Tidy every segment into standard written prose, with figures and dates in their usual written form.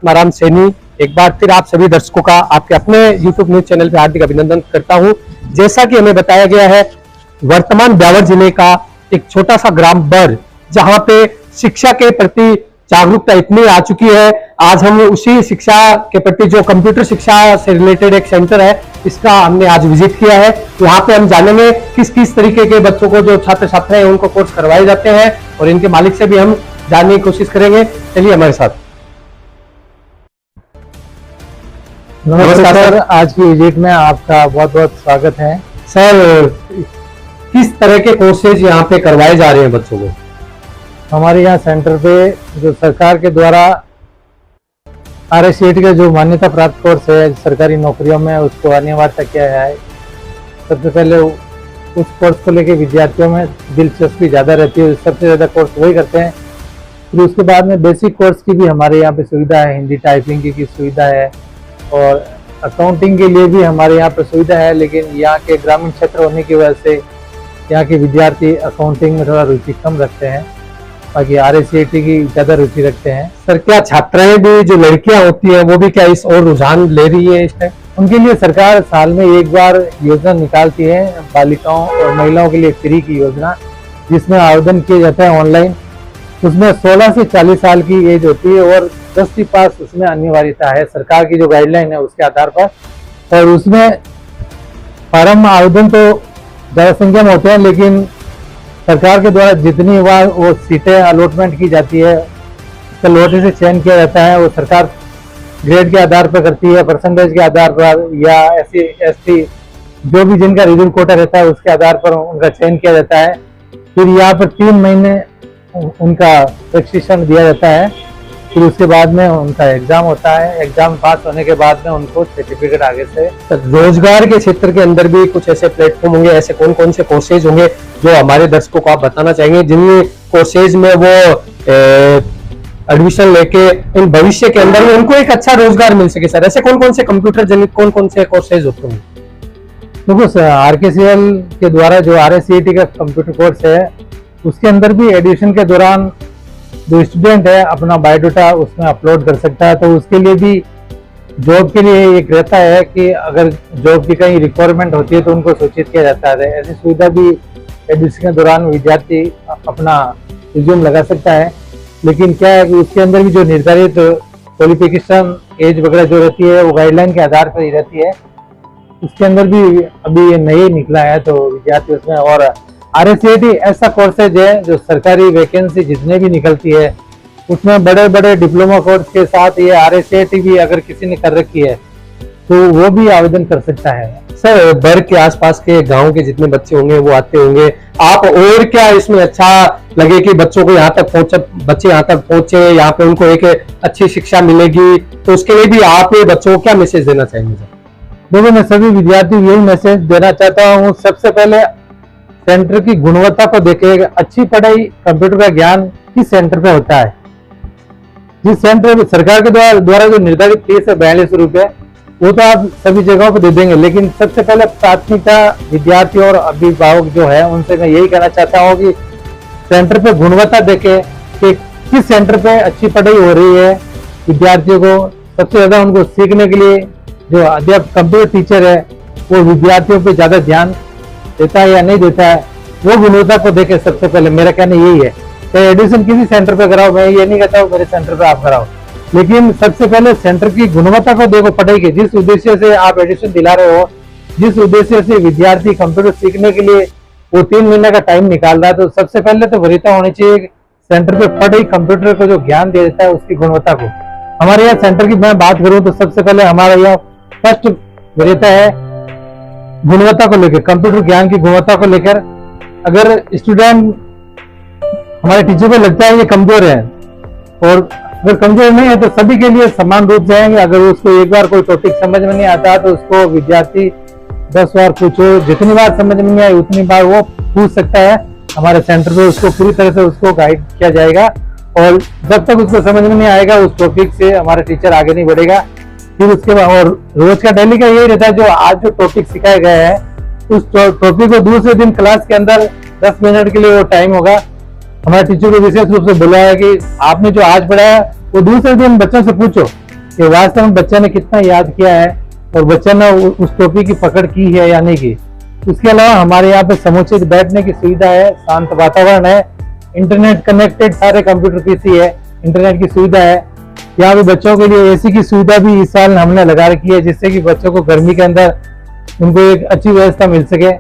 आत्माराम सैनी। एक बार फिर आप सभी दर्शकों का आपके अपने YouTube न्यूज चैनल पे हार्दिक अभिनंदन करता हूं। जैसा कि हमें बताया गया है, वर्तमान ब्यावर जिले का एक छोटा सा ग्राम बर, जहां पे शिक्षा के प्रति जागरूकता इतनी आ चुकी है। आज हम उसी शिक्षा के प्रति, जो कंप्यूटर शिक्षा से रिलेटेड एक सेंटर है, इसका हमने आज विजिट किया है। यहाँ पे हम जानेंगे किस किस तरीके के बच्चों को, जो छात्र छात्राएं उनको कोर्स करवाए जाते हैं, और इनके मालिक से भी हम जानने की कोशिश करेंगे। चलिए हमारे साथ। नमस्कार सर, आज की विजिट में आपका बहुत बहुत स्वागत है। सर, किस तरह के कोर्सेज यहाँ पे करवाए जा रहे हैं बच्चों को? हमारे यहाँ सेंटर पे जो सरकार के द्वारा RSCET का जो मान्यता प्राप्त कोर्स है सरकारी नौकरियों में, उसको अनिवार्य किया है। सबसे पहले उस कोर्स को लेके विद्यार्थियों में दिलचस्पी ज़्यादा रहती है, सबसे ज़्यादा कोर्स वही करते हैं। फिर उसके बाद में बेसिक कोर्स की भी हमारे यहाँ पे सुविधा है, हिंदी टाइपिंग की सुविधा है, और अकाउंटिंग के लिए भी हमारे यहाँ पे सुविधा है। लेकिन यहाँ के ग्रामीण क्षेत्र होने की वजह से यहाँ के विद्यार्थी अकाउंटिंग में थोड़ा रुचि कम रखते हैं, बाकी RSCET की ज़्यादा रुचि रखते हैं। सर, क्या छात्राएं भी, जो लड़कियां होती हैं, वो भी क्या इस और रुझान ले रही है इस टाइम? उनके लिए सरकार साल में एक बार योजना निकालती है, बालिकाओं और महिलाओं के लिए फ्री की योजना, जिसमें आवेदन किया जाता है ऑनलाइन। उसमें 16 से 40 साल की एज होती है और 10वीं पास उसमें अनिवार्यता है, सरकार की जो गाइडलाइन है उसके आधार पर। और उसमें फॉर्म आवेदन तो ज़्यादा संख्या में होते हैं, लेकिन सरकार के द्वारा जितनी बार वो सीटें अलॉटमेंट की जाती है, उसका लोटे से चयन किया जाता है। वो सरकार ग्रेड के आधार पर करती है, परसेंटेज के आधार पर, या SC ST जो भी जिनका रिजर्व कोटा रहता है उसके आधार पर उनका चयन किया जाता है। फिर यहाँ पर 3 महीने उनका प्रशिक्षण दिया जाता है। फिर उसके बाद में उनका एग्जाम होता है। एग्जाम पास होने के बाद में उनको सर्टिफिकेट आगे से। रोजगार के क्षेत्र के अंदर भी कुछ ऐसे प्लेटफॉर्म होंगे, ऐसे कौन कौन से कोर्सेज होंगे जो हमारे दर्शकों को आप बताना चाहेंगे, जिन कोर्सेज में वो एडमिशन लेके इन भविष्य के अंदर में उनको एक अच्छा रोजगार मिल सके? सर, ऐसे कौन कौन से कंप्यूटर जनित कौन कौन से कोर्सेज होते हैं? देखो सर, RKCL के द्वारा जो RSCET का कंप्यूटर कोर्स है, उसके अंदर भी एडमिशन के दौरान जो स्टूडेंट है अपना बायोडाटा उसमें अपलोड कर सकता है। तो उसके लिए भी जॉब के लिए एक रहता है कि अगर जॉब की कहीं रिक्वायरमेंट होती है तो उनको सूचित किया जाता है। ऐसी सुविधा भी एडमिशन के दौरान विद्यार्थी अपना रिज्यूम लगा सकता है। लेकिन क्या है कि उसके अंदर भी जो निर्धारित क्वालिफिकेशन एज वगैरह जो रहती है वो गाइडलाइन के आधार पर ही रहती है। उसके अंदर भी अभी ये नई निकला है, तो विद्यार्थी उसमें। और RSCET ऐसा कोर्सेज है जो सरकारी वैकेंसी जितने भी निकलती है उसमें बड़े बड़े डिप्लोमा कोर्स के साथ ये RSCET भी अगर किसी ने कर रखी है तो वो भी आवेदन कर सकता है। सर, बर के आसपास के गांव के जितने बच्चे होंगे वो आते होंगे, आप और क्या इसमें अच्छा लगे कि बच्चों को यहाँ तक पहुंचे, बच्चे यहाँ तक पहुंचे, यहाँ पे उनको एक अच्छी शिक्षा मिलेगी, तो उसके लिए भी आप बच्चों को क्या मैसेज देना चाहेंगे? सर, देखो, मैं सभी विद्यार्थी यही मैसेज देना चाहता हूँ। सबसे पहले सेंटर की गुणवत्ता को देखें। अच्छी पढ़ाई, कंप्यूटर का ज्ञान किस सेंटर पे होता है? जिस सेंटर सरकार के द्वारा जो निर्धारित फीस है 42 रुपये, वो तो आप सभी जगहों पर दे देंगे। लेकिन सबसे पहले प्राथमिकता विद्यार्थी और अभिभावक जो है उनसे मैं यही कहना चाहता हूँ कि सेंटर पे गुणवत्ता देखें कि किस सेंटर पे अच्छी पढ़ाई हो रही है। विद्यार्थियों को सबसे ज्यादा उनको सीखने के लिए जो अध्यापक कंप्यूटर टीचर है वो विद्यार्थियों पे ज्यादा ध्यान देता है या नहीं देता है, वो गुणवत्ता को देखे। सबसे पहले मेरा कहना यही है। तो एडमिशन किसी सेंटर पे कराओ, मैं ये नहीं कहता हूँ मेरे सेंटर पे आप कराओ, लेकिन सबसे पहले सेंटर की गुणवत्ता को देखो। पढ़ाई के जिस उद्देश्य से आप एडमिशन दिला रहे हो, जिस उद्देश्य से विद्यार्थी कंप्यूटर सीखने के लिए वो 3 महीने का टाइम निकाल रहा है, तो सबसे पहले तो वरीयता होनी चाहिए सेंटर पे पढ़ाई, कंप्यूटर को जो ज्ञान दे देता है उसकी गुणवत्ता को। हमारे यहाँ सेंटर की मैं बात करूँ तो सबसे पहले हमारा यहाँ फर्स्ट वरीयता है गुणवत्ता को लेकर, कंप्यूटर ज्ञान की गुणवत्ता को लेकर। अगर स्टूडेंट हमारे टीचर को लगता है ये कमजोर है, और अगर कमजोर नहीं है तो सभी के लिए समान रूप से आएंगे। अगर उसको एक बार कोई टॉपिक समझ में नहीं आता तो उसको विद्यार्थी 10 बार पूछो, जितनी बार समझ में नहीं आई उतनी बार वो पूछ सकता है। हमारे सेंटर पे उसको पूरी तरह से उसको गाइड किया जाएगा, और जब तक उसको समझ में नहीं आएगा उस टॉपिक से हमारा टीचर आगे नहीं बढ़ेगा। फिर उसके बाद और रोज का डेली का यही रहता है, जो आज जो टॉपिक सिखाया गया है उस टॉपिक को दूसरे दिन क्लास के अंदर 10 मिनट के लिए वो टाइम होगा। हमारे टीचर को विशेष रूप से बोला है कि आपने जो आज पढ़ाया वो दूसरे दिन बच्चों से पूछो कि वास्तव में बच्चे ने कितना याद किया है और बच्चे ने उस टॉपिक की पकड़ की है या नहीं की। उसके अलावा हमारे यहाँ पे समुचित बैठने की सुविधा है, शांत वातावरण है, इंटरनेट कनेक्टेड सारे कंप्यूटर पीसी है, इंटरनेट की सुविधा है। यहाँ पे बच्चों के लिए एसी की सुविधा भी इस साल हमने लगा रखी है, जिससे कि बच्चों को गर्मी के अंदर उनको एक अच्छी व्यवस्था मिल सके।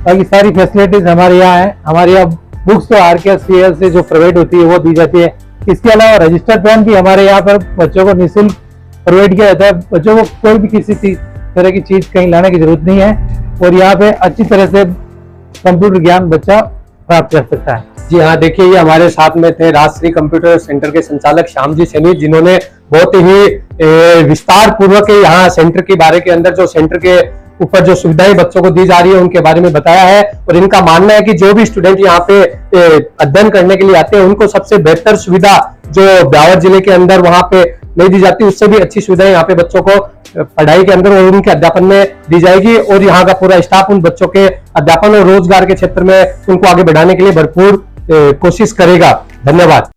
बाकी सारी फैसिलिटीज हमारे यहाँ है। हमारे यहाँ बुक्स तो RKSCL से जो प्रोवाइड होती है वो दी जाती है। इसके अलावा रजिस्टर्ड पेन भी हमारे यहाँ पर बच्चों को निःशुल्क प्रोवाइड किया जाता है। बच्चों को कोई भी किसी तरह की चीज कहीं लाने की जरूरत नहीं है और यहाँ पे अच्छी तरह से कंप्यूटर ज्ञान बच्चा प्राप्त कर सकता है। जी हाँ, देखिए ये हमारे साथ में थे राजश्री कंप्यूटर सेंटर के संचालक श्याम जी सैनी, जिन्होंने बहुत ही विस्तार पूर्वक यहाँ सेंटर के बारे के अंदर जो सेंटर के ऊपर जो सुविधाएं बच्चों को दी जा रही है उनके बारे में बताया है। और इनका मानना है कि जो भी स्टूडेंट यहाँ पे अध्ययन करने के लिए आते हैं उनको सबसे बेहतर सुविधा जो ब्यावर जिले के अंदर वहां पे नहीं दी जाती, उससे भी अच्छी सुविधाएं यहाँ पे बच्चों को पढ़ाई के अंदर और उनके अध्यापन में दी जाएगी। और यहाँ का पूरा स्टाफ उन बच्चों के अध्यापन और रोजगार के क्षेत्र में उनको आगे बढ़ाने के लिए भरपूर कोशिश करेगा। धन्यवाद।